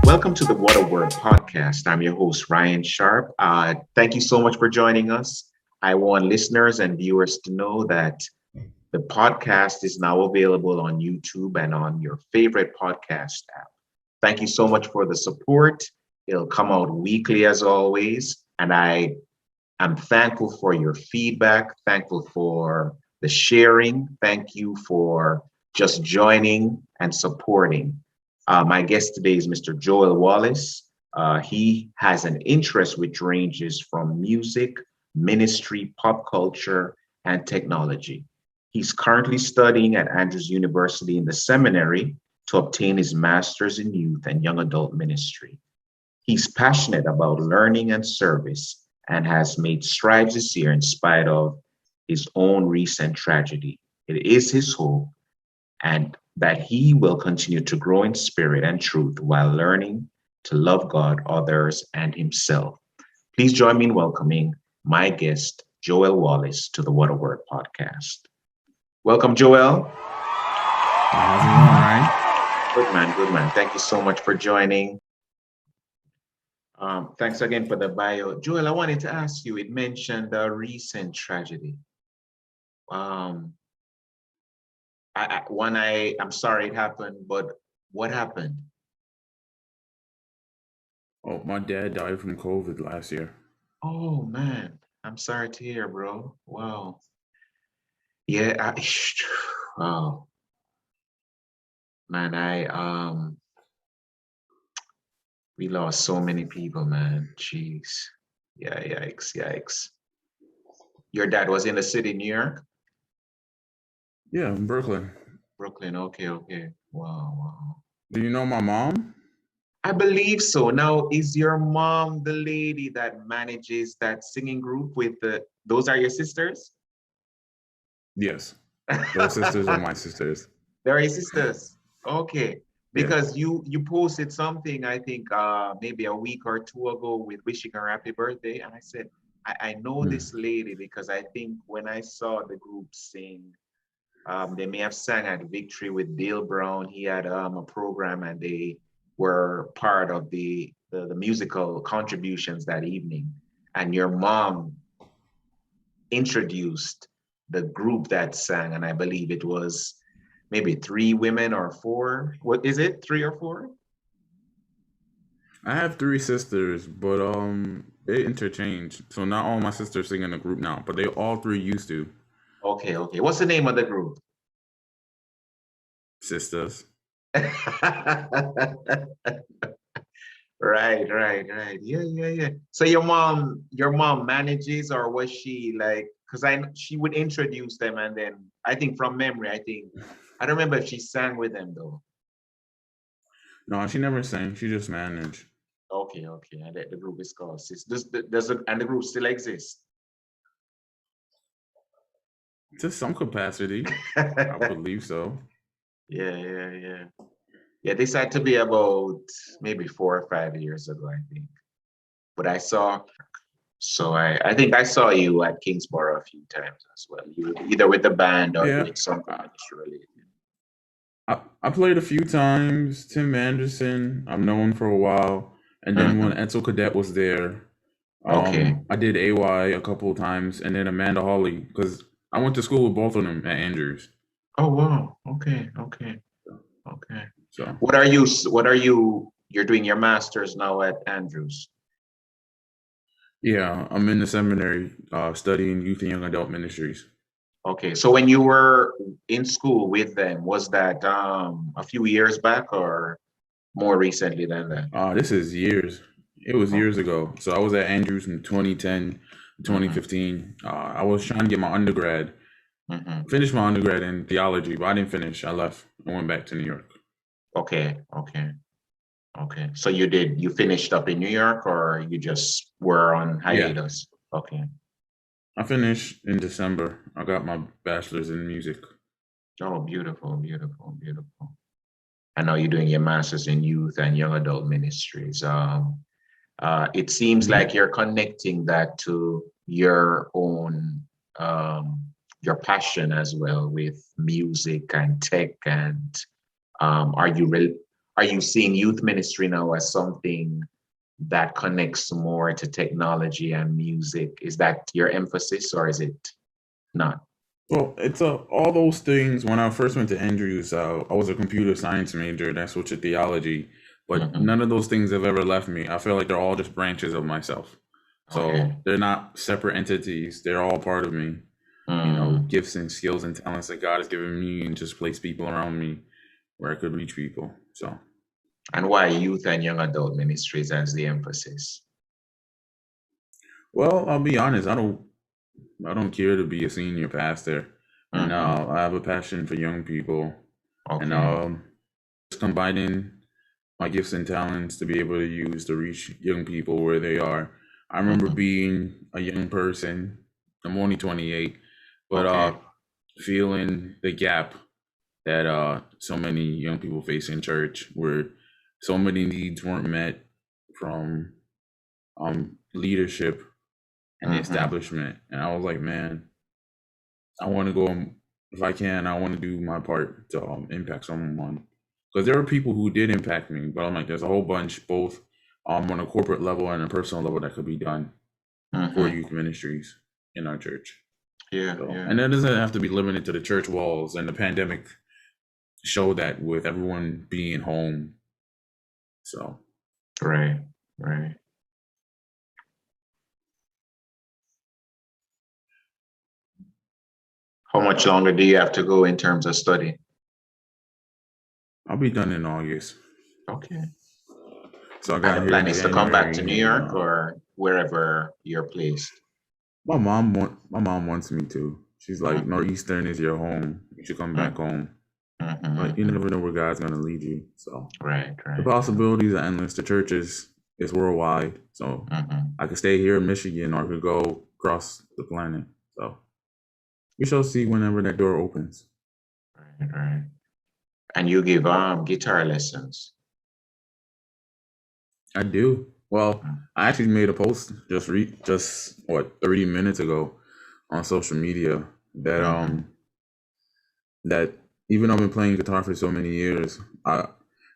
Welcome to the What a Word podcast. I'm your host, Ryan Sharp. Thank you so much for joining us. I want listeners and viewers to know that the podcast is now available on YouTube and on your favorite podcast app. Thank you so much for the support. It'll come out weekly as always. And I am thankful for your feedback, thankful for the sharing. Thank you for just joining and supporting. My guest today is Mr. Joel Wallace. He has an interest which ranges from music, ministry, pop culture, and technology. He's currently studying at Andrews University in the Seminary to obtain his master's in youth and young adult ministry. He's passionate about learning and service and has made strides this year in spite of his own recent tragedy. It is his hope and that he will continue to grow in spirit and truth while learning to love God, others, and himself. Please join me in welcoming my guest, Joel Wallace, to the What a Word podcast. Welcome, Joel. How's it going, Ryan? Good man. Thank you so much for joining. Thanks again for the bio. Joel, I wanted to ask you, it mentioned a recent tragedy. Um, I'm sorry it happened, but what happened? Oh, my dad died from COVID last year. Oh man, I'm sorry to hear, bro. Wow. Yeah, wow. Man, we lost so many people, man. Jeez. Yeah, yikes. Your dad was in the city, New York? Yeah, in Brooklyn. Brooklyn, okay. Wow. Do you know my mom? I believe so. Now, is your mom the lady that manages that singing group those are your sisters? Yes. Those sisters are my sisters. They're your sisters. Okay. Yeah. Because you posted something, I think maybe a week or two ago with wishing her happy birthday. And I said, I know this lady because I think when I saw the group sing, they may have sang at Victory with Dale Brown. He had a program and they were part of the musical contributions that evening. And your mom introduced the group that sang, and I believe it was maybe 3 women or 4. What is it? 3 or 4? I have 3 sisters, but they interchange. So not all my sisters sing in a group now, but they all 3 used to. Okay. What's the name of the group? Sisters. Right. Yeah. So your mom manages, or was she like? Because she would introduce them, and then I think from memory, I don't remember if she sang with them though. No, she never sang. She just managed. Okay. And the group is called Sis. And the group still exists? To some capacity, I believe so. Yeah. Yeah, this had to be about maybe 4 or 5 years ago, I think. But I think I saw you at Kingsborough a few times as well. You were either with the band or Yeah. doing something ministry related. I played a few times. Tim Anderson, I've known for a while. And then when Edsel Cadet was there, Okay. I did AY a couple of times, and then Amanda Hawley, because I went to school with both of them at Andrews. Oh wow. Okay. So What are you you're doing your master's now at Andrews? yeah, I'm in the seminary studying youth and young adult ministries. Okay. So when you were in school with them, was that a few years back or more recently than that? This is years. It was Oh. years ago. So I was at Andrews from 2010 to 2015. I was trying to get my undergrad, finish my undergrad in theology, but I didn't finish. I left and went back to New York. Okay. So you finished up in New York or you just were on hiatus? Yeah. Okay. I finished in December. I got my bachelor's in music. Oh, beautiful. I know you're doing your master's in youth and young adult ministries. It seems like you're connecting that to your own your passion as well with music and tech and are are you seeing youth ministry now as something that connects more to technology and music? Is that your emphasis or is it not? Well, it's all those things. When I first went to Andrews, I was a computer science major, and I switched to theology. But Mm-hmm. none of those things have ever left me. I feel like they're all just branches of myself. So Okay. they're not separate entities. They're all part of me. You know, Mm. gifts and skills and talents that God has given me, and just placed people around me where I could reach people. So, And why youth and young adult ministries as the emphasis? well, I'll be honest. I don't care to be a senior pastor, and Mm-hmm. I have a passion for young people, and Okay. just combining my gifts and talents to be able to use to reach young people where they are. I remember Mm-hmm. being a young person. I'm only 28, but Okay. feeling the gap that so many young people face in church, where so many needs weren't met from leadership and the Mm-hmm. establishment. And I was like, man, I want to go, if I can, I want to do my part to impact someone. Because there are people who did impact me, but I'm like, there's a whole bunch, both on a corporate level and a personal level, that could be done for Mm-hmm. youth ministries in our church. Yeah, So, yeah. and that doesn't have to be limited to the church walls. And the pandemic showed that, with everyone being home. So, Right, right. How much longer do you have to go in terms of study? I'll be done in August. Okay. So I And got the here plan in is to come back to January, New and York or wherever you're placed. my mom wants me to. She's like, Mm-hmm. Northeastern is your home. You should come back home. Mm-hmm. But you Mm-hmm. never know where God's gonna lead you. So Right, the right. possibilities are endless. The church is worldwide. So Mm-hmm. I could stay here in Michigan, or I could go across the planet. So we shall see whenever that door opens. Right, right. And you give guitar lessons. I do. Well, Mm. I actually made a post just what 30 minutes ago on social media that Mm-hmm. that even though I've been playing guitar for so many years,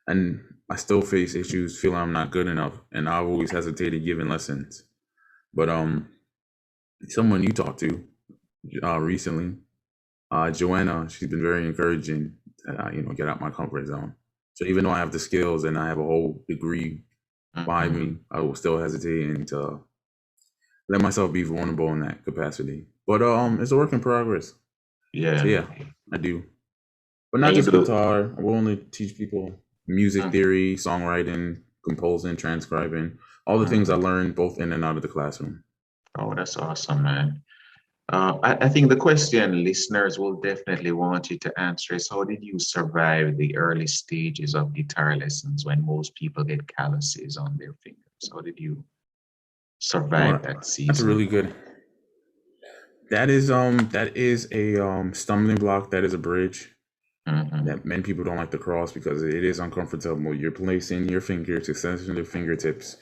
and I still face issues feeling I'm not good enough, and I've always hesitated giving lessons. But someone you talked to recently, Joanna, she's been very encouraging to get out my comfort zone. So even though I have the skills and I have a whole degree behind Mm-hmm. me, I was still hesitating to let myself be vulnerable in that capacity. But it's a work in progress. So Yeah. yeah, I do. But not And you just do. guitar. I will only teach people music Mm-hmm. theory, songwriting, composing, transcribing, all the things I Mm-hmm. learned both in and out of the classroom. Oh, that's awesome, man. I think the question listeners will definitely want you to answer is how did you survive the early stages of guitar lessons when most people get calluses on their fingers? How did you Oh, survive that that's a season? really good. That is a stumbling block. That is a bridge Mm-hmm. that many people don't like to cross because it is uncomfortable. You're placing your fingers, extension of the fingertips,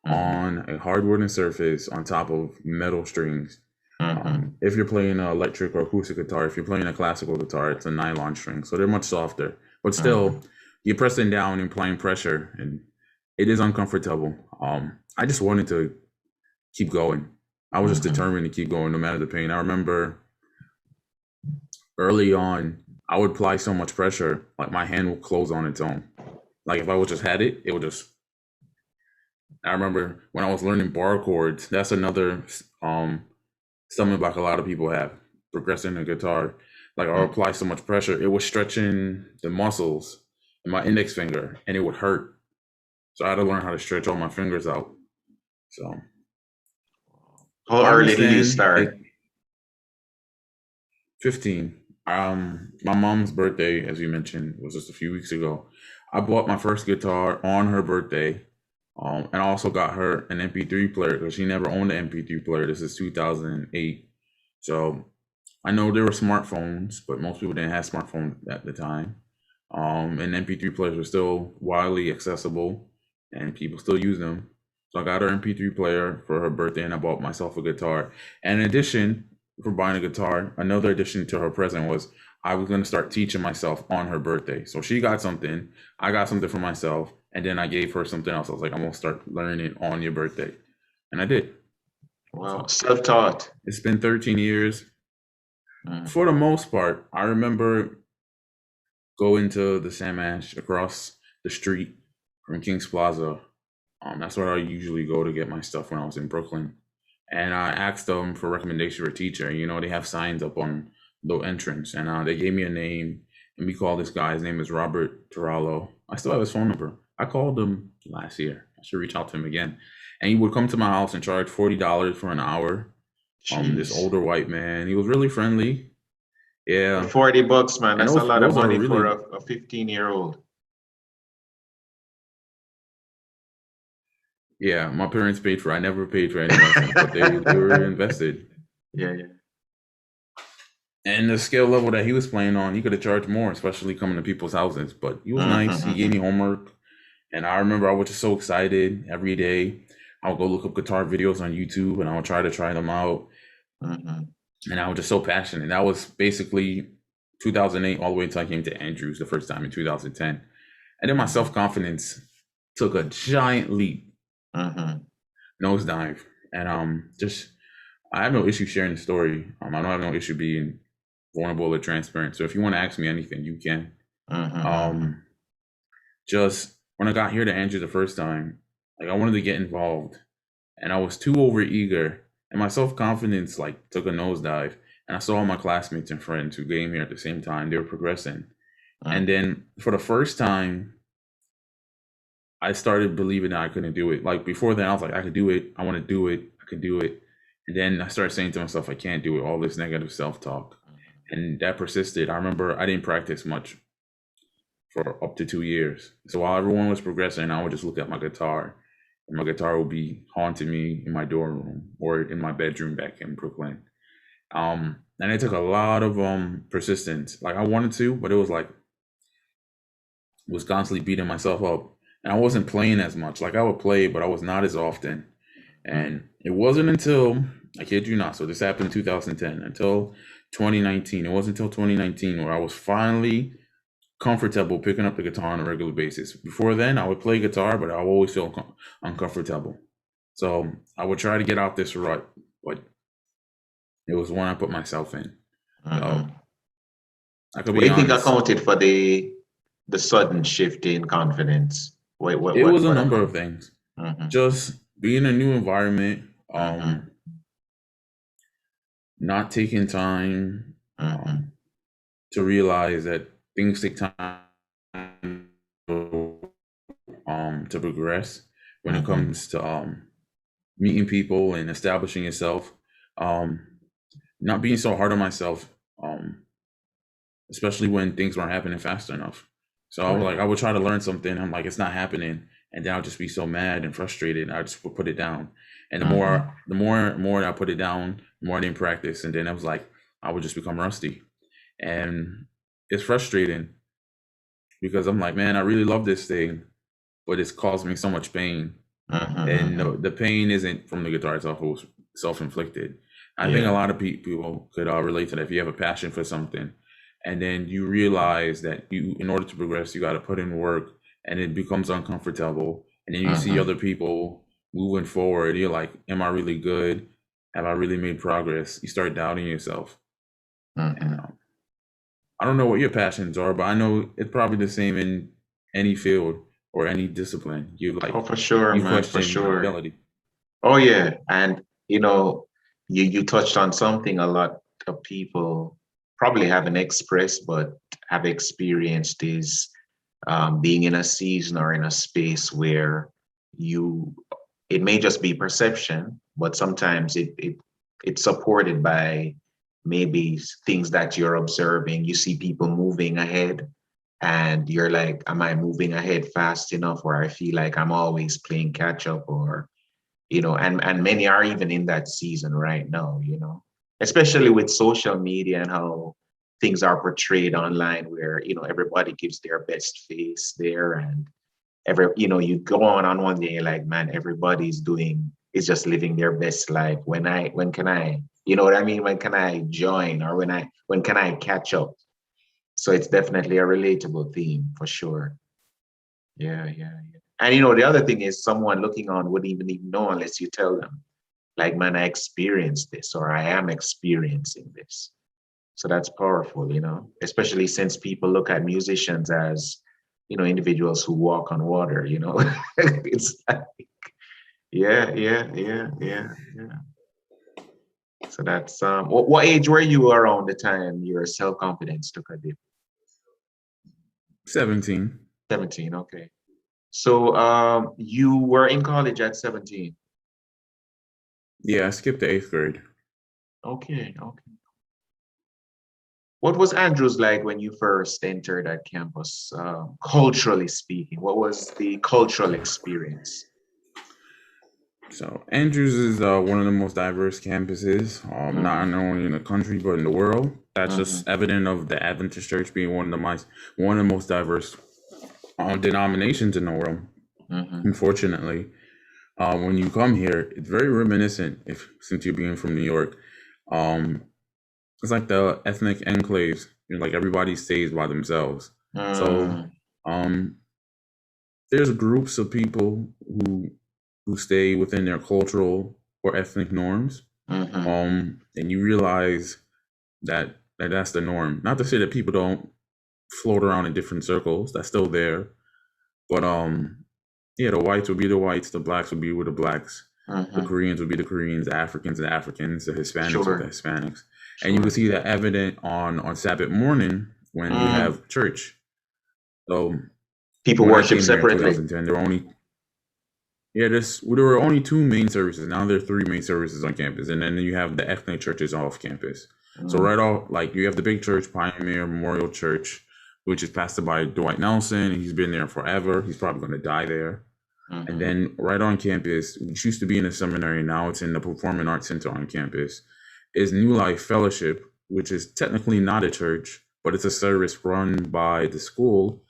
Mm-hmm. on a hard wooden surface on top of metal strings. Mm-hmm. If you're playing an electric or acoustic guitar, if you're playing a classical guitar, it's a nylon string, so they're much softer. But Mm-hmm. still, you're pressing down and applying pressure, and it is uncomfortable. I just wanted to keep going. I was just Mm-hmm. determined to keep going no matter the pain. I remember early on, I would apply so much pressure, like my hand would close on its own. Like if I would just had it, it would just. I remember when I was learning bar chords. That's another something like a lot of people have progressing the guitar. Like I'll apply so much pressure, it was stretching the muscles in my index finger, and it would hurt. So I had to learn how to stretch all my fingers out. So How I early did you understand start? it. 15. My mom's birthday, as you mentioned, was just a few weeks ago. I bought my first guitar on her birthday, and I also got her an MP3 player because she never owned an MP3 player. This is 2008. So I know there were smartphones, but most people didn't have smartphones at the time. And MP3 players were still widely accessible, and people still use them. So I got her MP3 player for her birthday, and I bought myself a guitar. And in addition, for buying a guitar, another addition to her present was I was going to start teaching myself on her birthday. So she got something, I got something for myself, and then I gave her something else. I was like, I'm going to start learning on your birthday. And I did. Wow, So self-taught. it's been 13 years. Mm, For the most part, I remember going to the Sam Ash across the street from King's Plaza. That's where I usually go to get my stuff when I was in Brooklyn. And I asked them for recommendation for a teacher. You know, they have signs up on the entrance, and they gave me a name, and we called this guy. His name is Robert Turallo. I still have his phone number. I called him last year. I should reach out to him again. And he would come to my house and charge $40 for an hour. This jeez. older white man. He was really friendly. But Yeah, $40, man, and that's a lot of those are money for really, a 15-year-old. yeah. My parents paid for. I never paid for any lessons, but they were invested. Yeah, yeah. And the skill level that he was playing on, he could have charged more, especially coming to people's houses. But he was nice. He gave Mm-hmm, me homework. And I remember I was just so excited every day. I would go look up guitar videos on YouTube and I would try them out. mm-hmm. And I was just so passionate. That was basically 2008 all the way until I came to Andrews the first time in 2010. And then my Mm-hmm. self-confidence took a giant leap, Mm-hmm. nosedive. And just I have no issue sharing the story. I don't have no issue being vulnerable or transparent. So if you want to ask me anything, you can. Mm-hmm. Um, just when I got here to Andrew the first time, like I wanted to get involved, and I was too overeager, and my self confidence like took a nosedive. And I saw all my classmates and friends who came here at the same time; they were progressing. And then for the first time, I started believing that I couldn't do it. Like before then, I was like, I could do it. I want to do it. I could do it. And then I started saying to myself, I can't do it. All this negative self talk, and that persisted. I remember I didn't practice much for up to 2 years. So while everyone was progressing, I would just look at my guitar, and my guitar would be haunting me in my dorm room or in my bedroom back in Brooklyn. And it took a lot of persistence. Like I wanted to, but it was like was constantly beating myself up. And I wasn't playing as much. Like I would play, but I was not as often. And it wasn't until, I kid you not, so this happened in 2010, until 2019. It wasn't until 2019 where I was finally comfortable picking up the guitar on a regular basis. Before then, I would play guitar, but I would always feel uncomfortable. So I would try to get out this rut, but it was one I put myself in. So I could What do be you think honest. accounted for the sudden shift in confidence? It was a What number of accounted? things. Mm-hmm. Just being in a new environment, Mm-hmm. not taking time Mm-hmm. to realize that things take time to progress when it Mm-hmm. comes to meeting people and establishing yourself. Um, not being so hard on myself, especially when things weren't happening fast enough. So I was Right. like, I would try to learn something. I'm like, it's not happening, and then I'll just be so mad and frustrated. I just would put it down, and Mm-hmm. the more I put it down, the more I didn't practice, and then I was like, I would just become rusty, and it's frustrating because I'm like, man, I really love this thing, but it's caused me so much pain. And Mm-hmm. the pain isn't from the guitar itself; it was self-inflicted. I think a Yeah. lot of people could relate to that. If you have a passion for something, and then you realize that in order to progress, you got to put in work, and it becomes uncomfortable. And then you see Mm-hmm. other people moving forward. You're like, "Am I really good? Have I really made progress?" You start doubting yourself. And Mm-hmm. I don't know what your passions are, but I know it's probably the same in any field or any discipline. Oh, for sure, You man, for question your sure. ability. Oh yeah, and you know, you touched on something a lot of people probably haven't expressed, but have experienced is being in a season or in a space where you it may just be perception, but sometimes it's supported by maybe things that you're observing. You see people moving ahead, and you're like, am I moving ahead fast enough? Or I feel like I'm always playing catch up, or and many are even in that season right now, especially with social media and how things are portrayed online, where everybody gives their best face there, and you go on one day, you're like, man, everybody's doing is just living their best life. When can I, you know what I mean, when can I join, or when can I catch up? So it's definitely a relatable theme for sure. Yeah, yeah, yeah. And the other thing is someone looking on wouldn't even know unless you tell them, like, man, I experienced this or I am experiencing this. So that's powerful, especially since people look at musicians as, individuals who walk on water. It's like, yeah, yeah, yeah, yeah, yeah. So that's what age were you around the time your self-confidence took a dip? 17. 17, okay. So you were in college at 17. Yeah, I skipped the 8th grade. Okay, okay. What was Andrews like when you first entered that campus, culturally speaking? What was the cultural experience? So Andrews is one of the most diverse campuses, not only in the country but in the world. That's Mm-hmm, just evident of the Adventist Church being one of the most diverse denominations in the world. mm-hmm, Unfortunately, when you come here, it's very reminiscent. Since you're being from New York, um, it's like the ethnic enclaves. Like everybody stays by themselves. So mm-hmm, um, there's groups of people who stay within their cultural or ethnic norms. mm-hmm. And you realize that that's the norm. Not to say that people don't float around in different circles. That's still there. But yeah, the whites would be the whites, the blacks would be with the blacks, the Mm-hmm. Koreans would be the Koreans, the Africans the Africans, the Hispanics with the Sure, Hispanics. And you can sure. see that evident on Sabbath morning when you Mm. have church. So People when I worship came here in separately. 2010, there were only two main services. Now there are three main services on campus, and then you have the ethnic churches off campus. So Mm. right off, like you have the big church, Pioneer Memorial Church, which is pastored by Dwight Nelson, and he's been there forever. He's probably going to die there. And Mm-hmm. then right on campus, which used to be in the seminary, now it's in the Performing Arts Center on campus, is New Life Fellowship, which is technically not a church, but it's a service run by the school.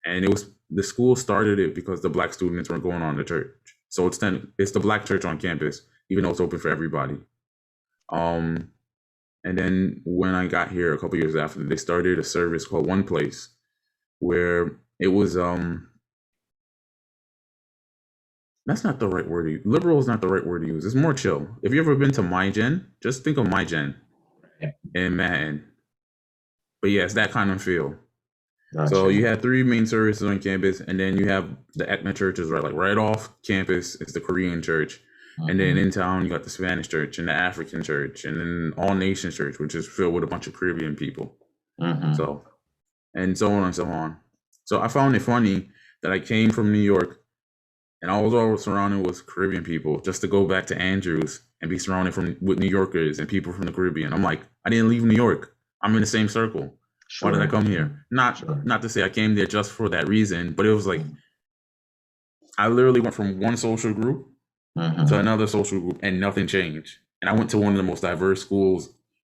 And the school started it because the black students were going on to church. So it's the black church on campus, even though it's open for everybody. Um, and then when I got here a couple years after, they started a service called One Place, where it was that's not the right word to use. Liberal is not the right word to use. It's more chill. If you ever been to MyGen, just think of MyGen in Manhattan. But yeah, it's that kind of feel. So Gotcha. you had three main services on campus, and then you have the ethnic churches right off campus. It's the Korean church, and then Mm-hmm. in town you got the Spanish church and the African church, and then All Nations Church, which is filled with a bunch of Caribbean people. Mm-hmm. So and so on and so on. So I found it funny that I came from New York, and I was always surrounded with Caribbean people, just to go back to Andrews and be surrounded with New Yorkers and people from the Caribbean. I'm like, I didn't leave New York. I'm in the same circle. Why did I Sure, come sure, here? Not sure. not to say I came there just for that reason, but it was like Mm-hmm. I literally went from one social group to Mm-hmm. another social group and nothing changed. And I went to one of the most diverse schools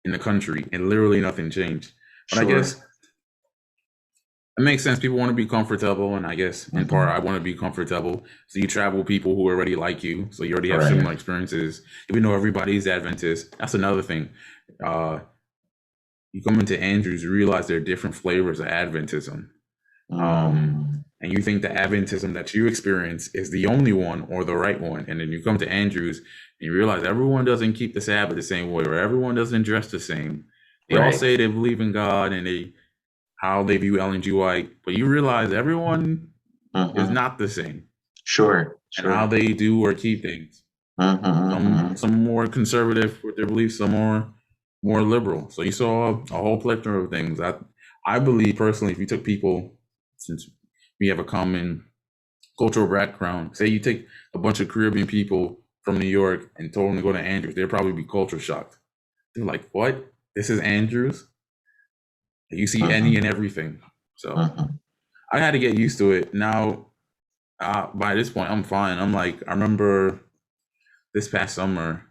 in the country and literally nothing changed. But I Sure. guess it makes sense. People want to be comfortable, and I guess in part Mm-hmm. I want to be comfortable. So you travel with people who already like you, so you already have Right. similar experiences. Even though everybody's Adventist, that's another thing. Uh, you come into Andrews, you realize there are different flavors of Adventism, Mm. and you think the Adventism that you experience is the only one or the right one, and then you come to Andrews and you realize everyone doesn't keep the Sabbath the same way, or everyone doesn't dress the same. They all Right. say they believe in God and how they view Ellen G. White, but you realize everyone is Mm-hmm. not the same, Sure, and how sure. they do or keep things. Mm-hmm. Mm-hmm. Some more conservative with their beliefs, some more liberal. So you saw a whole plethora of things. I believe personally, if you took people, since we have a common cultural background, say you take a bunch of Caribbean people from New York and told them to go to Andrews, they'd probably be culture shocked. They're like, "What? This is Andrews?" You see any Mm-hmm. and everything. So Mm-hmm. I had to get used to it. Now, by this point, I'm fine. I'm like, I remember this past summer,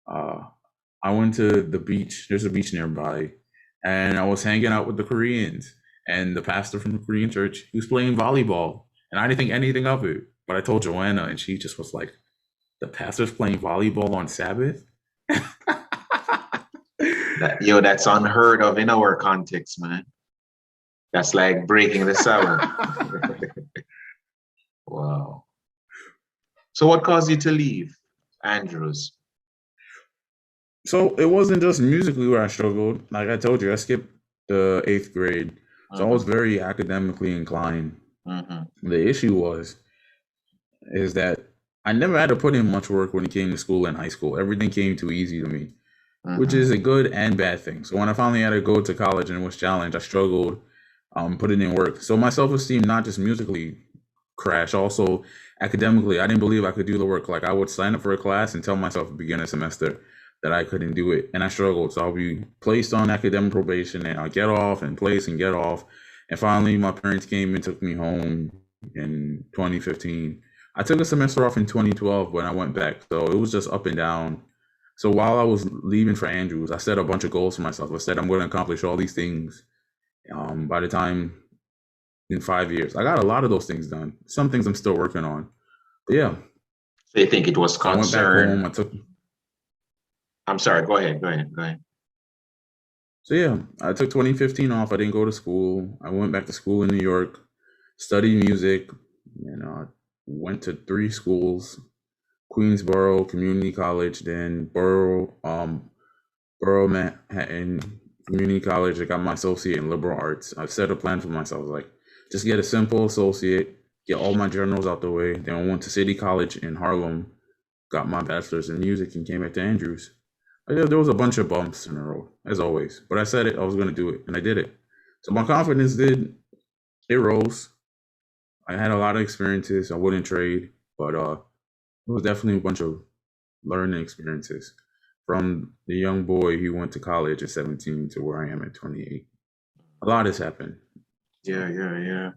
uh, I went to the beach. There's a beach nearby, and I was hanging out with the Koreans. And the pastor from the Korean church, he was playing volleyball, and I didn't think anything of it. But I told Joanna, and she just was like, "The pastor's playing volleyball on Sabbath." That's unheard of in our context, man. That's like breaking the Sabbath. Wow. So what caused you to leave Andrews? So it wasn't just musically where I struggled. Like I told you, I skipped the 8th grade. So I was Mm-hmm. very academically inclined. Mm-hmm. The issue is that I never had to put in much work when it came to school in high school. Everything came too easy to me, which Mm-hmm. is a good and bad thing. So when I finally had to go to college and was challenged, I struggled putting in work. So my self-esteem, not just musically, crashed, also academically. I didn't believe I could do the work. Like I would sign up for a class and tell myself at the beginning of the semester that I couldn't do it. And I struggled. So I'll be placed on academic probation and I'll get off and place and get off. And finally my parents came and took me home in 2015. I took a semester off in 2012 when I went back. So it was just up and down. So while I was leaving for Andrews, I set a bunch of goals for myself. I said I'm going to accomplish all these things by the time in 5 years. I got a lot of those things done. Some things I'm still working on. But yeah. So you think it was So I went back home. concern? I'm sorry. Go ahead. Go ahead. Go ahead. So yeah, I took 2015 off. I didn't go to school. I went back to school in New York, studied music, and went to 3 schools: Queensboro Community College, then Borough Manhattan Community College. I got my associate in liberal arts. I set a plan for myself, like just get a simple associate, get all my journals out the way. Then I went to City College in Harlem, got my bachelor's in music, and came back to Andrews. There was a bunch of bumps in the road, as always, but I said it. I was going to do it, and I did it. So my confidence it rose. I had a lot of experiences. I wouldn't trade, but it was definitely a bunch of learning experiences from the young boy who went to college at 17 to where I am at 28. A lot has happened. Yeah, So yeah, yeah.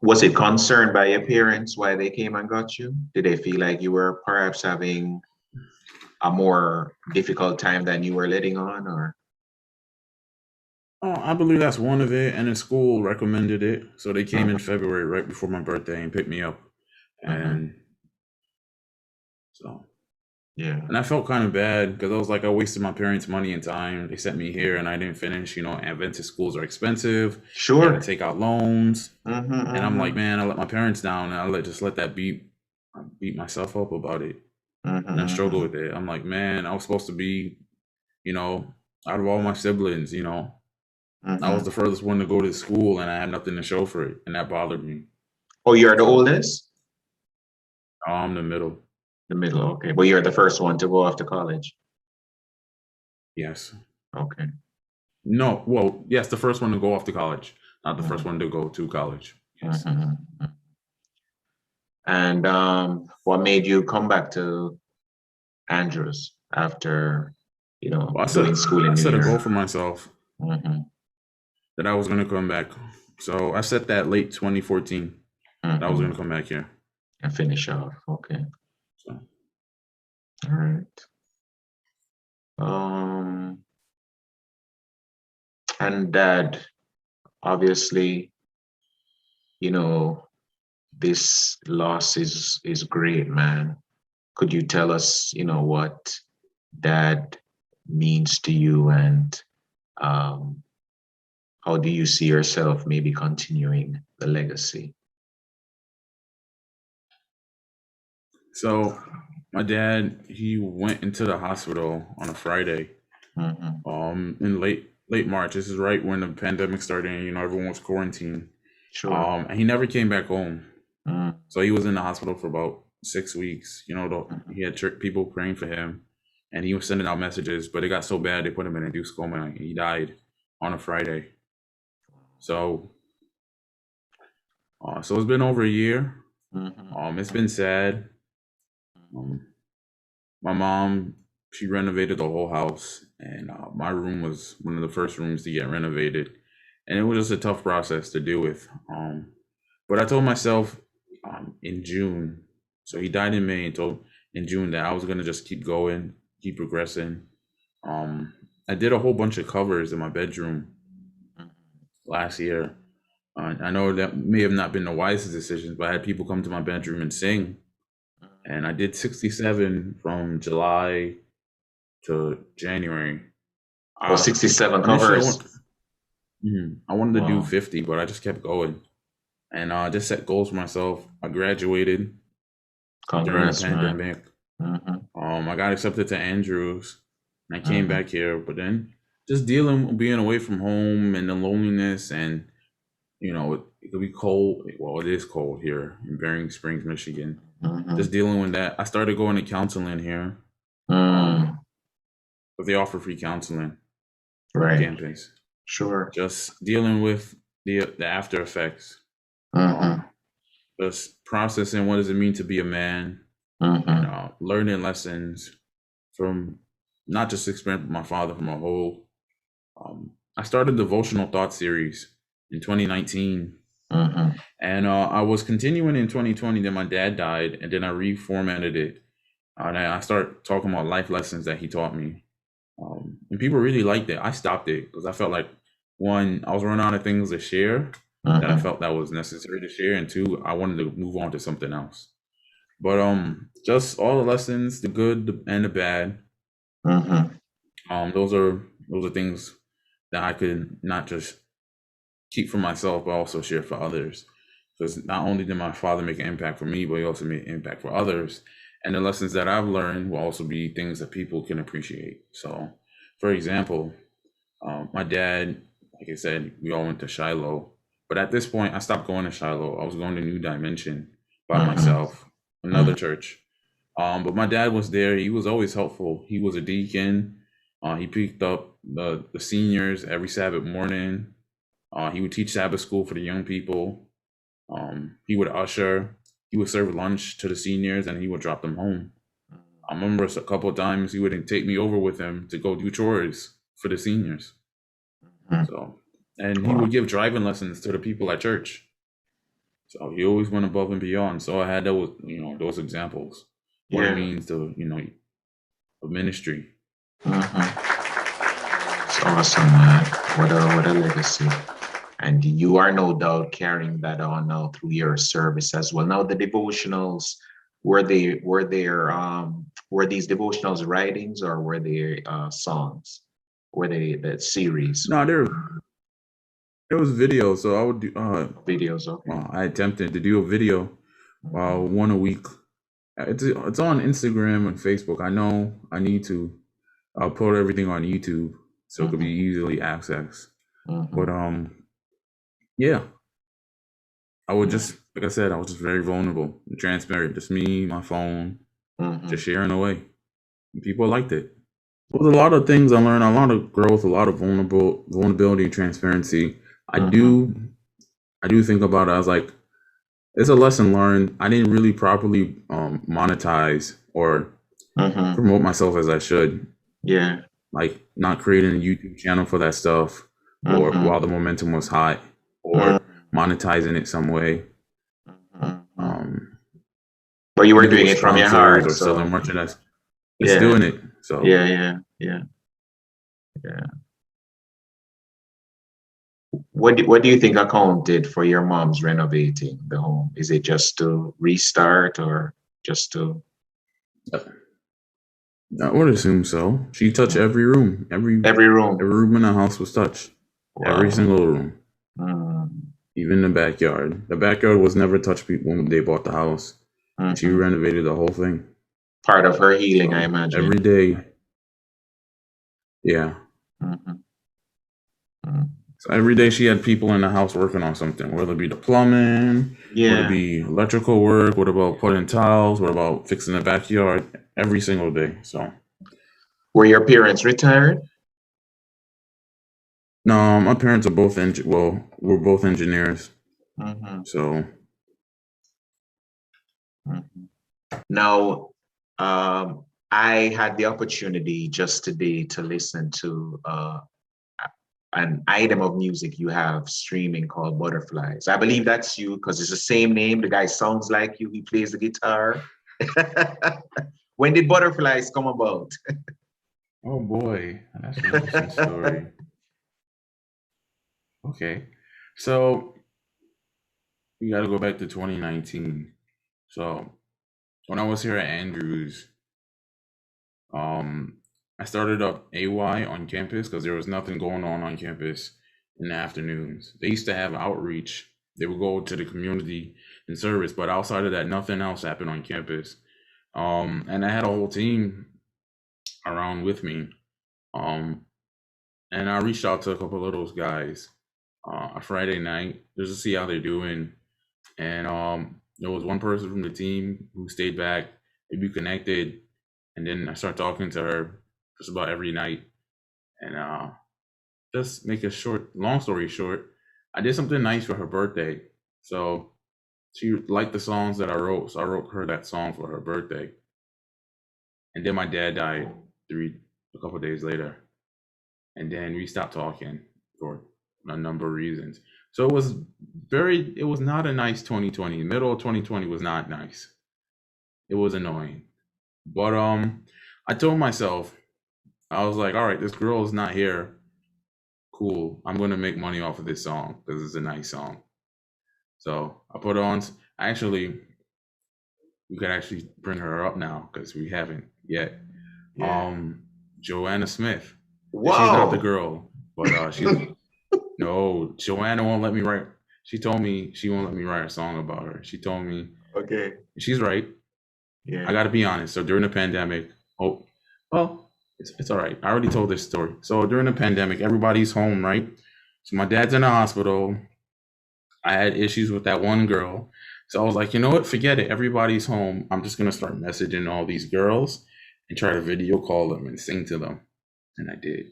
Was it concerned by your parents why they came and got you? Did they feel like you were perhaps having a more difficult time than you were letting on, or? I believe that's one of it. And the school recommended it. So they came in Mhm. February right before my birthday and picked me up. Mhm. And so, Yeah. and I felt kind of bad because I was like, I wasted my parents' money and time. They sent me here and I didn't finish. Adventist schools are expensive. You got to Sure. take out loans. Mhm. And I'm like, Mhm. man, I let my parents down and just let that beat myself up about it. Mhm. And I struggle Mhm. with it. I'm like, man, I was supposed to be, you know, out of all my siblings, I was Mhm. the furthest one to go to school and I had nothing to show for it. And that bothered me. Oh, you're the So oldest? I'm the middle. The middle. Okay. But you're the first one to go off to college. Yes. Okay. No, well, yes, the first one to go off to college, not the first Mhm. one to go to college. Yes. Mhm. And what made you come back to Andrews after, Well, doing school I in New set a goal York? for myself Mm-hmm. that I was going to come back. So I set that late 2014 that I was going Mm-hmm. to come back here. And finish off. Okay. So All right. Um, and Dad, obviously, you know, this loss is great, man. Could you tell us, what Dad means to you, and um, how do you see yourself maybe continuing the legacy? So my dad, he went into the hospital on a Friday, Mm-hmm. in late March. This is right when the pandemic started, and everyone was quarantined. Sure. And he never came back home. Mm-hmm. So he was in the hospital for about 6 weeks. Mm-hmm. He had people praying for him, and he was sending out messages. But it got so bad they put him in a induced coma. And he died on a Friday. So, so it's been over a year. It's been sad. Um, my mom, she renovated the whole house, and my room was one of the first rooms to get renovated, and it was just a tough process to deal with. But I told myself in June, so he died in May, and told in June that I was gonna just keep going, keep progressing. Um, I did a whole bunch of covers in my bedroom last year. I know that may have not been the wisest decisions, but I had people come to my bedroom and sing, and I did 67 from July to January. Oh, Uh, 67 initially, covers. I wanted to do Wow. 50, but I just kept going. And I just set goals for myself. I graduated during the Congrats, man. pandemic. Hmm. I got accepted to Andrews, and I came Hmm. back here. But then just dealing, being away from home and the loneliness, and it could be cold. Well, it is cold here in Bering Springs, Michigan. Hmm. Just dealing with that. I started going to counseling here. Um, Mm. but they offer free counseling on Right. campus. Sure. Just dealing with the after effects. Hmm. Um, just processing what does it mean to be a man, and Hmm. learning lessons from not just experience with my father, from a whole. I started a devotional thought series in 2019, Hmm. and I was continuing in 2020. Then my dad died, and then I reformatted it, and I started talking about life lessons that he taught me. And people really liked it. I stopped it because I felt like, one, I was running out of things to share that I Hmm. felt that was necessary to share, and two, I wanted to move on to something else. But just all the lessons, the good and the bad. Hmm. Those are things that I could not just keep for myself, but also share for others. Because not only did my father make an impact for me, but he also made an impact for others. And the lessons that I've learned will also be things that people can appreciate. So, for example, my dad, like I said, we all went to Shiloh. But at this point, I stopped going to Shiloh. I was going to New Dimension by Hmm. myself, another Hmm. church. But my dad was there. He was always helpful. He was a deacon. He picked up the seniors every Sabbath morning. He would teach Sabbath school for the young people. He would usher. He would serve lunch to the seniors, and he would drop them home. I remember a couple of times he would take me over with him to go do chores for the seniors. Hmm. So, and he Wow. would give driving lessons to the people at church. So he always went above and beyond. So I had those examples, what it Yeah. means to, of ministry. Hmm. It's awesome, man. What a legacy. And you are no doubt carrying that on now through your service as well. Now the devotionals, were these devotionals writings or were they songs? Were they the series No, there was video. So I would do. videos? Okay. I attempted to do a video, Mhm. one a week. It's on Instagram and Facebook. I know I need to upload everything on YouTube so it could be Mhm. easily accessed. But Mhm. yeah, I would Mhm. just, like I said, I was just very vulnerable, and transparent. Just me, my phone, just Mhm. sharing away. And people liked it. There was a lot of things I learned, a lot of growth, a lot of vulnerability and transparency. I Mhm. do I do think about it. I was like, it's a lesson learned. I didn't really properly monetize or Mhm. promote myself as I should. Yeah. Like not creating a YouTube channel for that stuff, or while Mhm. the momentum was hot, or Mhm. monetizing it some way. Mhm. Um, But you were Either doing with it from your sponsors heart, or selling so merchandise. Just yeah. doing it. So Yeah. Yeah. Yeah. Yeah. What do you think accounted for your mom's renovating the home? Is it just to restart or just to I would assume so. She touched every room. every room? Every room in the house was touched. Every Wow. single room. Mm. Even the backyard. The backyard was never touched when they bought the house. And she Hmm. renovated the whole thing. Part of her healing, I So every imagine. day, yeah. Hmm. Mm. So every day she had people in the house working on something, whether it be the plumbing, whether it Yeah. be electrical work, what about putting tiles, what about fixing the backyard, every single day. So Were your parents retired? no, my parents are both we're both engineers. Hmm. So Hmm. Now, I had the opportunity just today to listen to an item of music you have streaming called Butterflies. I believe that's you because it's the same name. The guy sounds like you. He plays the guitar. When did Butterflies come about? oh boy, that's an interesting story. Okay. So we gotta go back to 2019. So when I was here at Andrews, um I started up AY on campus because there was nothing going on campus. in the afternoons. They used to have outreach. They would go to the community and service, but outside of that, nothing else happened on campus. And I had a whole team around with me. Um, and I reached out to a couple of those guys a Friday night just to see how they're doing. And there was one person from the team who stayed back. We connected, and then I started talking to her just about every night. And just make a long story short, I did something nice for her birthday. So she liked the songs that I wrote, so I wrote her that song for her birthday. And then my dad died a couple of days later, and then we stopped talking for a number of reasons. So it was not a nice 2020. Middle of 2020 was not nice. It was annoying. But I told myself, I was like, all right, this girl is not here. Cool. I'm gonna make money off of this song because it's a nice song. So I put on. Actually, we could actually bring her up now because we haven't yet. Yeah. Joanna Smith. Wow. She's not the girl, but she's no. Joanna won't let me write. She told me she won't let me write a song about her. She told me, okay, she's right. Yeah. I got to be honest. So during the pandemic, well, it's all right. I already told this story. So during the pandemic, everybody's home, right? So my dad's in the hospital. I had issues with that one girl. So I was like, you know what? Forget it. Everybody's home. I'm just going to start messaging all these girls and try to video call them and sing to them. And I did.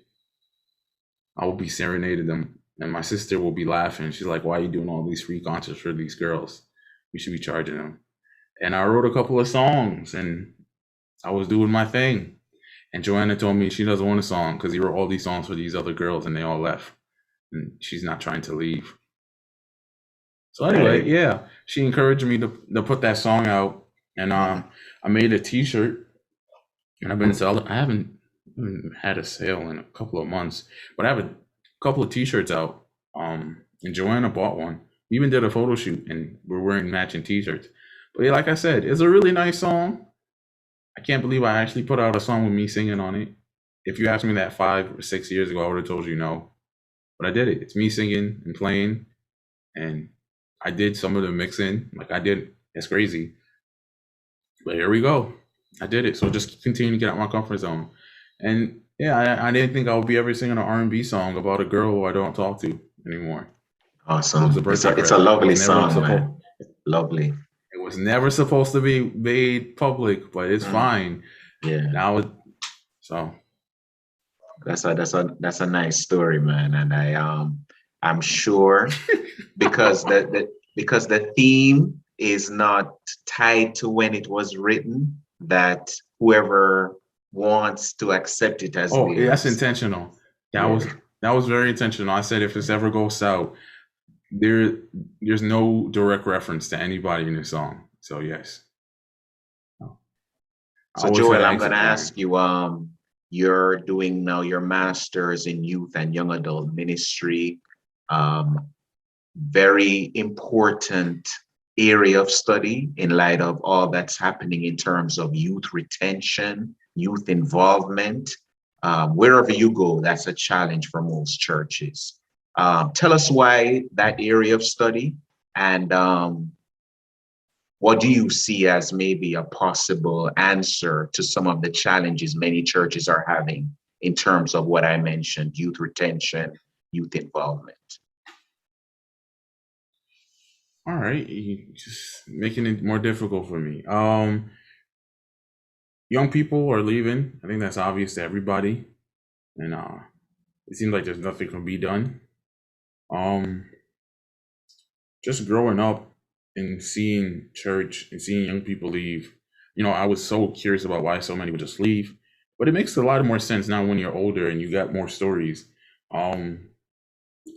I will be serenading them. And my sister will be laughing. She's like, why are you doing all these free concerts for these girls? We should be charging them. And I wrote a couple of songs and I was doing my thing. And Joanna told me she doesn't want a song because he wrote all these songs for these other girls and they all left. And she's not trying to leave. So anyway, yeah, she encouraged me to put that song out. And I made a t-shirt and I've been selling. I haven't had a sale in a couple of months, but I have a couple of t-shirts out. And Joanna bought one. We even did a photo shoot and we're wearing matching t-shirts. But yeah, like I said, it's a really nice song. I can't believe I actually put out a song with me singing on it. If you asked me that 5 or 6 years ago, I would have told you no. But I did it. It's me singing and playing. And I did some of the mixing. Like I did. It's crazy. But here we go. I did it. So just continue to get out my comfort zone. And yeah, I didn't think I would be ever singing an R&B song about a girl who I don't talk to anymore. Awesome. It's a lovely song, man. Lovely. It was never supposed to be made public, but it's fine. Yeah. Now so that's a nice story, man. And I'm sure because the theme is not tied to when it was written, that whoever wants to accept it as that's intentional. That was very intentional. I said if this ever goes south, there's no direct reference to anybody in this song. So yes. So Joel, I'm gonna ask you, you're doing now your master's in youth and young adult ministry. Very important area of study in light of all that's happening in terms of youth retention, youth involvement. Wherever you go, that's a challenge for most churches. Tell us why that area of study, and what do you see as maybe a possible answer to some of the challenges many churches are having in terms of what I mentioned, youth retention, youth involvement? All right, you're just making it more difficult for me. Young people are leaving. I think that's obvious to everybody. And it seems like there's nothing can be done. Just growing up and seeing church and seeing young people leave, I was so curious about why so many would just leave. But it makes a lot more sense now when you're older and you got more stories.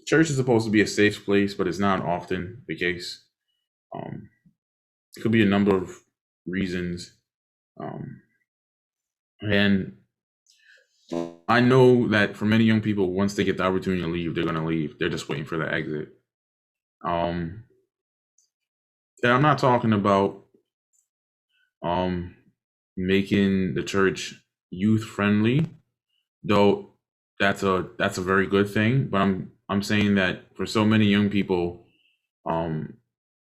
Church is supposed to be a safe place, but it's not often the case. It could be a number of reasons. And I know that for many young people, once they get the opportunity to leave, they're going to leave. They're just waiting for the exit. And I'm not talking about making the church youth friendly, though that's a very good thing. But I'm I'm saying that for so many young people, um,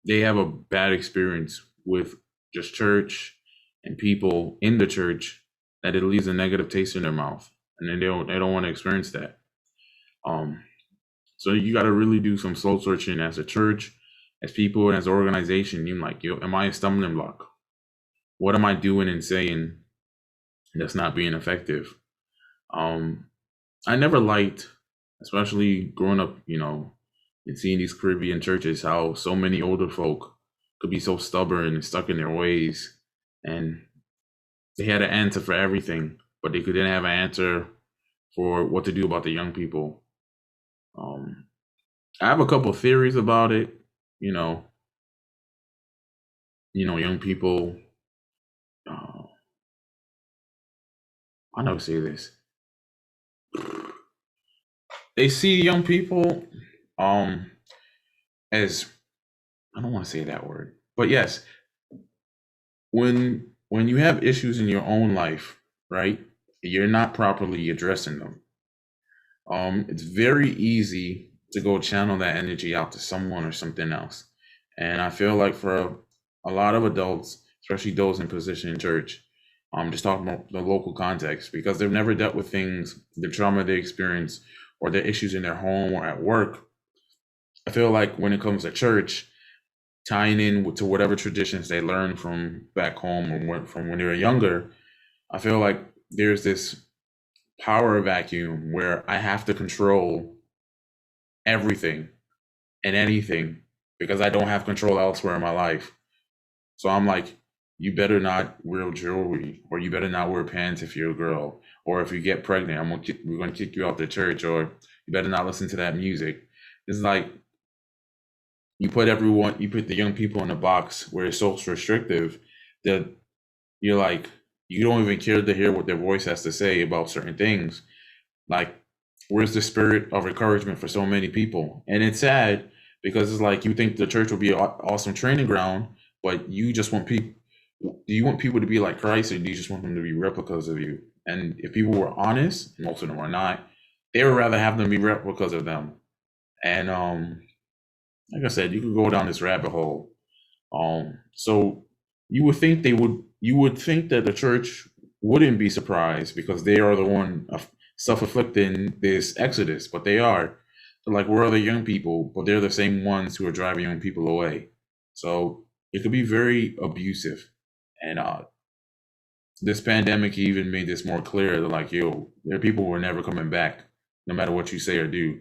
they have a bad experience with just church and people in the church, that it leaves a negative taste in their mouth, and then they don't want to experience that. Um, so you got to really do some soul searching as a church, as people, and as an organization. You like, yo, am I a stumbling block? What am I doing and saying that's not being effective? Um, I never liked, especially growing up, and seeing these Caribbean churches, how so many older folk could be so stubborn and stuck in their ways, and they had an answer for everything, but they couldn't have an answer for what to do about the young people. Um, I have a couple of theories about it. You know, young people. Uh, I never say this. They see young people um as, I don't want to say that word, but yes, when you have issues in your own life, right? You're not properly addressing them. It's very easy to go channel that energy out to someone or something else. And I feel like for a lot of adults, especially those in position in church, just talking about the local context, because they've never dealt with things, the trauma they experience, or the issues in their home or at work. I feel like when it comes to church, tying in to whatever traditions they learned from back home or from when they were younger, I feel like there's this power vacuum where I have to control everything and anything because I don't have control elsewhere in my life. So I'm like, you better not wear jewelry, or you better not wear pants if you're a girl, or if you get pregnant, we're gonna kick you out the church, or you better not listen to that music. It's like you put the young people in a box where it's so restrictive that you're like, you don't even care to hear what their voice has to say about certain things. Like, where's the spirit of encouragement for so many people? And it's sad because it's like, you think the church will be an awesome training ground, but you just want people. Do you want people to be like Christ, or do you just want them to be replicas of you? And if people were honest, most of them are not, they would rather have them be replicas of them. And like I said, you could go down this rabbit hole. So you would think that the church wouldn't be surprised because they are the one self-inflicting this exodus, but they are. They're like, we're other young people, but they're the same ones who are driving young people away. So it could be very abusive. And this pandemic even made this more clear. They're like, yo, there are people who are never coming back, no matter what you say or do,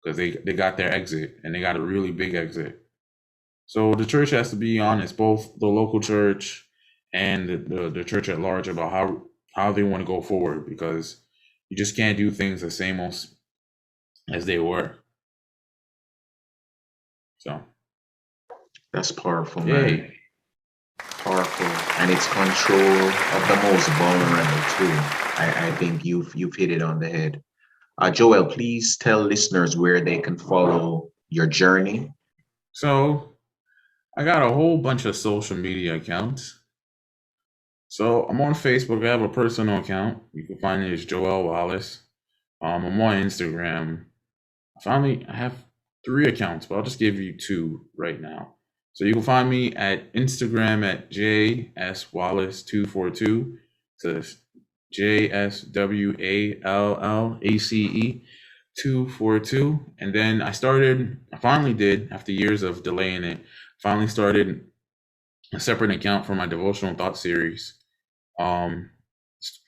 because they got their exit, and they got a really big exit. So the church has to be honest, both the local church and the church at large, about how they want to go forward, because you just can't do things the same as they were. So That's powerful, man. yay. Powerful, and it's control of the most vulnerable too. I think you've hit it on the head. Joel, please tell listeners where they can follow your journey. So I got a whole bunch of social media accounts. So I'm on Facebook. I have a personal account. You can find it as Joel Wallace. I'm on Instagram. I have 3 accounts, but I'll just give you 2 right now. So you can find me at Instagram at JSWallace242. So JSWALLACE 242. And then I finally did, after years of delaying it, finally started a separate account for my devotional thought series, um,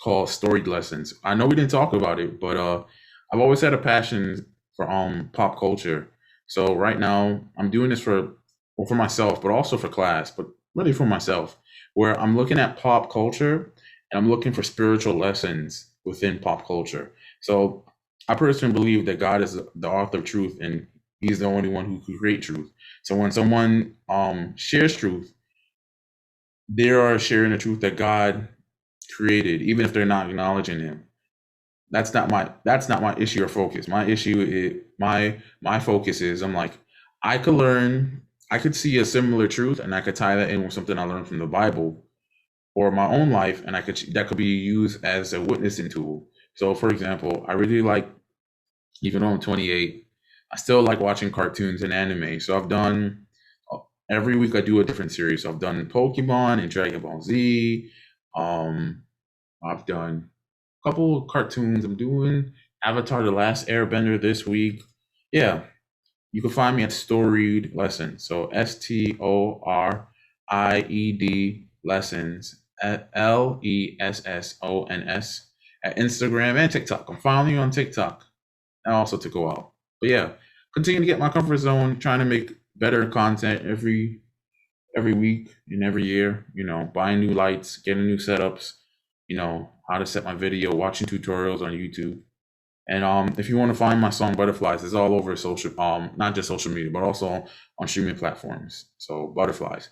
called Storied Lessons. I know we didn't talk about it, but I've always had a passion for pop culture. So right now I'm doing this for myself, but also for class, but really for myself, where I'm looking at pop culture and I'm looking for spiritual lessons within pop culture. So I personally believe that God is the author of truth, and He's the only one who can create truth. So when someone shares truth, they are sharing the truth that God created, even if they're not acknowledging Him. That's not my issue or focus. My issue is my focus is, I'm like, I could see a similar truth, and I could tie that in with something I learned from the Bible or my own life, and that could be used as a witnessing tool. So for example, I really like, even though I'm 28, I still like watching cartoons and anime. So I've done every week I do a different series. So I've done Pokemon and Dragon Ball Z. Um, I've done a couple of cartoons. I'm doing Avatar: The Last Airbender this week. Yeah, you can find me at Storied Lessons. So STORIED Lessons at LESSONS at Instagram and TikTok. I'm following you on TikTok and also to go out. But yeah, continue to get my comfort zone, trying to make better content every week and every year, buying new lights, getting new setups, how to set my video, watching tutorials on YouTube. And if you want to find my song Butterflies, it's all over social, not just social media, but also on streaming platforms. So Butterflies.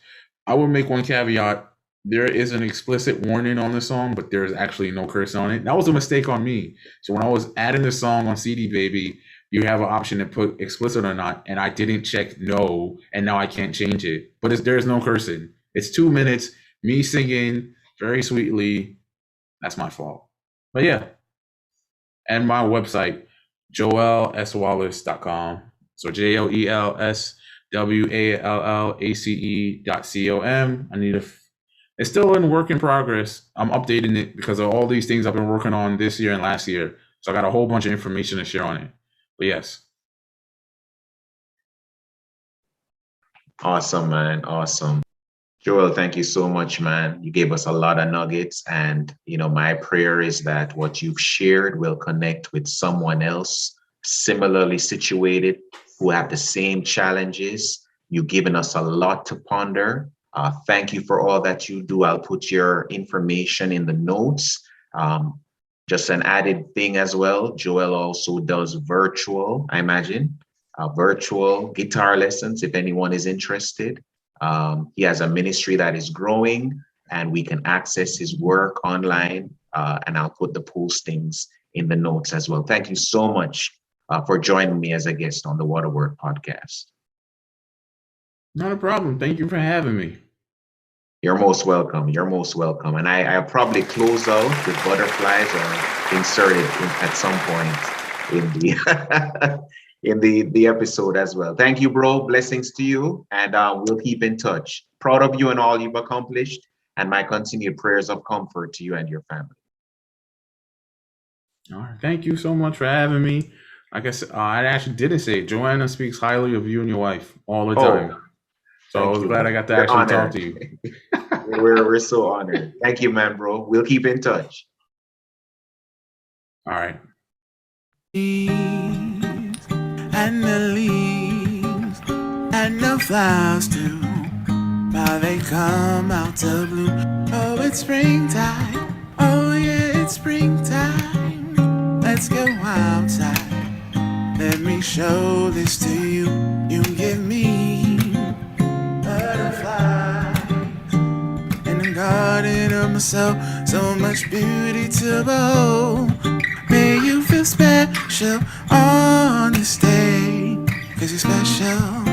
I will make one caveat. There is an explicit warning on the song, but there's actually no curse on it. That was a mistake on me. So when I was adding the song on CD Baby, you have an option to put explicit or not, and I didn't check no, and now I can't change it. But there's no cursing. It's 2 minutes, me singing very sweetly. That's my fault. But yeah. And my website, joelswallace.com. So JOELSWALLACE.com. It's still in work in progress. I'm updating it because of all these things I've been working on this year and last year. So I got a whole bunch of information to share on it. But yes. Awesome, man. Awesome. Joel, thank you so much, man. You gave us a lot of nuggets. And, my prayer is that what you've shared will connect with someone else similarly situated who have the same challenges. You've given us a lot to ponder. Thank you for all that you do. I'll put your information in the notes. Just an added thing as well, Joel also does virtual, I imagine, virtual guitar lessons if anyone is interested. He has a ministry that is growing, and we can access his work online. And I'll put the postings in the notes as well. Thank you so much for joining me as a guest on the Waterwork podcast. Not a problem. Thank you for having me. You're most welcome. You're most welcome. And I'll probably close out with Butterflies or insert it at some point in the in the episode as well. Thank you, bro. Blessings to you. And we'll keep in touch. Proud of you and all you've accomplished, and my continued prayers of comfort to you and your family. All right. Thank you so much for having me. Like I said, I actually didn't say it. Joanna speaks highly of you and your wife all the time. So I was glad I got to actually talk to you. We're so honored. Thank you, man, bro. We'll keep in touch. All right. And the leaves and the flowers too, while they come out to bloom. Oh, it's springtime. Oh, yeah, it's springtime. Let's go outside. Let me show this to you. You give me butterflies in the garden of my soul. So much beauty to behold. May you feel special on this day, 'cause you're special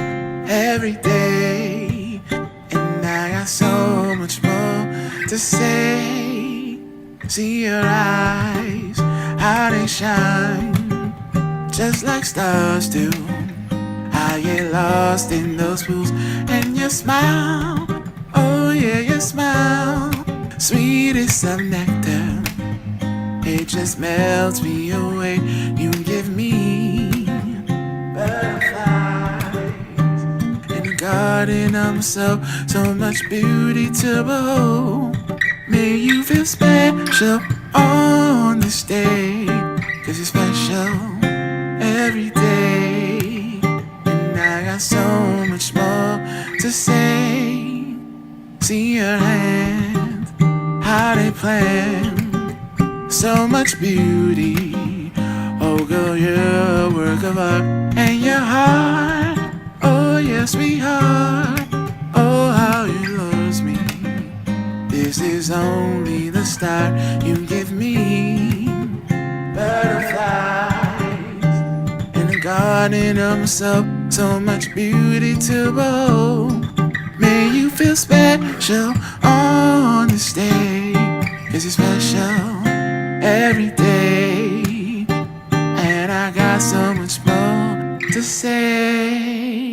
every day. And I got so much more to say. See your eyes, how they shine, just like stars do. I get lost in those pools. And your smile, oh yeah, your smile, sweetest of nectar. It just melts me away. You give me butterflies in the garden of my soul. So much beauty to behold. May you feel special on this day, 'cause you're special every day. And I got so much more to say. See your hands, how they plan. So much beauty, oh girl, you're a work of art. And your heart, oh yeah, sweetheart, oh how you love me. This is only the start. You give me butterflies in the garden of my soul. So much beauty to behold. May you feel special on this day, 'cause you're special every day. And I got so much more to to say.